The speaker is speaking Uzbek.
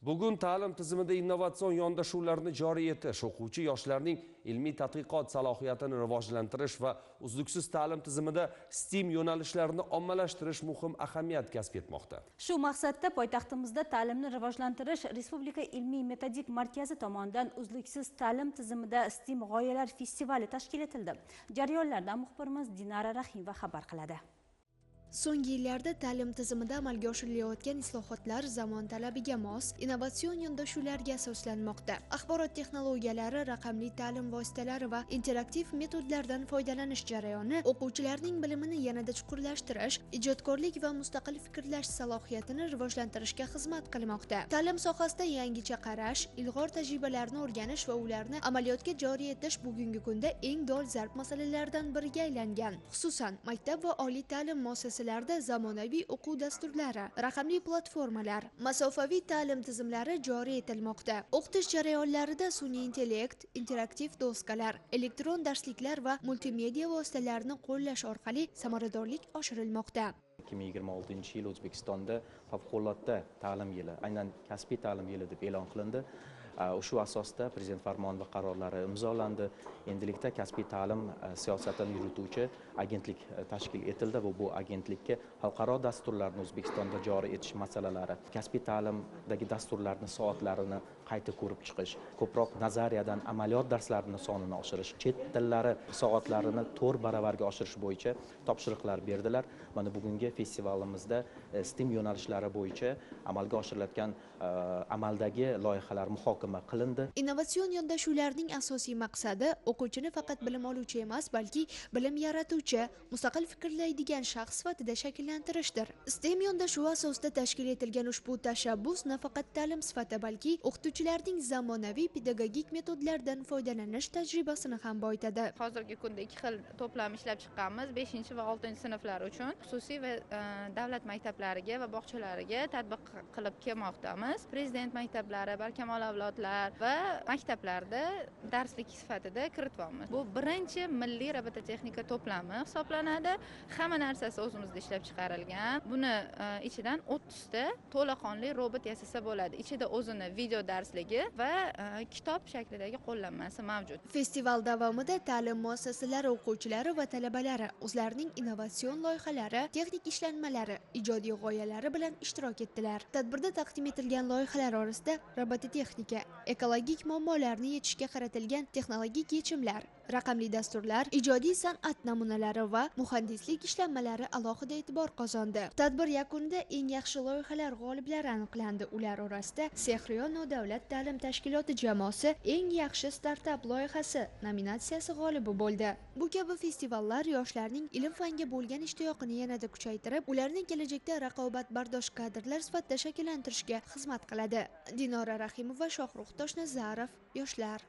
Bugun ta'lim tizimida innovatsion yondashuvlarni joriy etish, o'quvchi yoshlarning ilmiy tadqiqot salohiyatini rivojlantirish va uzluksiz ta'lim tizimida STEM yo'nalishlarini ommalashtirish muhim ahamiyat kasb etmoqda. Shu maqsadda poytaxtimizda ta'limni rivojlantirish Respublika ilmiy metodik markazi tomonidan uzluksiz ta'lim tizimida STEM g'oyalar festivali tashkil etildi. Jarayonlardan muxbirimiz Dinara Rahimova xabar qiladi. So'nggi yillarda ta'lim tizimida amalga oshirilayotgan islohotlar zamon talabiga mos, innovatsion yondashuvlarga asoslanmoqda. Axborot texnologiyalari, raqamli ta'lim vositalari va interaktiv metodlardan foydalanish jarayoni o'quvchilarning bilimini yanada chuqurlashtirish, ijodkorlik va mustaqil fikrlash salohiyatini rivojlantirishga xizmat qilmoqda. Ta'lim sohasida yangicha qarash, ilg'or tajribalarni o'rganish va ularni amaliyotga joriy etish bugungi kunda eng dolzarb masalalardan biriga aylangan. Xususan, maktab va oliy ta'lim muassasalari zamonaviy o'quv dasturlari, raqamli platformalar, masofaviy ta'lim tizimlari joriy etilmoqda. O'qitish jarayonlarida sun'iy intellekt, interaktiv doskalar, elektron darsliklar va multimedia vositalarini qo'llash orqali samaradorlik oshirilmoqda. 2026 yil O'zbekistonda favqulodda ta'lim yili, aynan kasbiy ta'lim yili deb e'lon qilindi. Shu asosda Prezident farmoni va qarorlari imzolandi. Endilikda kasbiy ta'lim siyosatini yurituvchi agentlik tashkil etildi va bu agentlikka xalqaro dasturlarni O'zbekistonda joriy etish masalalari, kasbiy ta'limdagi dasturlarni soatlarini qayta ko'rib chiqish, ko'proq nazariyadan amaliyot darslarining sonini oshirish, chet tillari soatlarini 4 baravarga oshirish bo'yicha topshiriqlar berdilar. Mana bugungi festivalimizda STEM yo'nalishlari bo'yicha amalga oshirilayotgan amaldagi loyihalar muhokama qilindi. Innovatsion yondashuvlarning asosiy maqsadi o'quvchini faqat bilim oluvchi emas, balki bilim yaratuvchi, mustaqil fikrlaydigan shaxs sifatida shakllantirishdir. STEM yondashuvi asosida tashkil etilgan ushbu tashabbus nafaqat ta'lim sifati, balki o'qituvchilarning zamonaviy pedagogik metodlardan foydalanish tajribasini ham boyitadi. Hozirgi kunda 2 xil to'plam ishlab chiqqanmiz. 5 va 6 sinflar uchun xususiy va davlat maktablariga va bog'chalariga tatbiq qilib kelmoqdamiz. Prezident maktablari, barkamol avlodlar va maktablarda darslik sifatida kirityapmiz. Bu birinchi milliy robototexnika to'plami hisoblanadi. Hamma narsasi o'zimizda ishlab chiqarilgan. Buni ichidan 30 ta to'laqonli robot yasasa bo'ladi. Ichida o'zini video darsligi va kitob shaklidagi qo'llanmasi mavjud. Festival davomida ta'lim muassasalari o'quvchilari va talabalari o'zlarining innovatsion loyihalari, texnik ishlanmalari, ijodiy g'oyalari bilan ishtirok etdilar. Tadbirda taqdim etilgan loyihalar orasida robototexnika, ekologik muammolarni yechishga qaratilgan texnologik yechimlar, raqamli dasturlar, ijodiy san'at namunalari va muhandislik ishlanmalari alohida e'tibor qozondi. Tadbir yakunida eng yaxshi loyihalar g'oliblari aniqlandi. Ular orasida Sehriyo nodavlat ta'lim tashkiloti jamoasi eng yaxshi startap loyihasi nominatsiyasi g'olibi bo'ldi. Bu kabi festivallar yoshlarning ilm-fanga bo'lgan ishtiyoqini yanada kuchaytirib, ularni kelajakda raqobatbardosh kadrlar sifatida shakllantirishga xizmat qiladi. Dinora Rahimova, Shohruh Toshnazarov, yoshlar.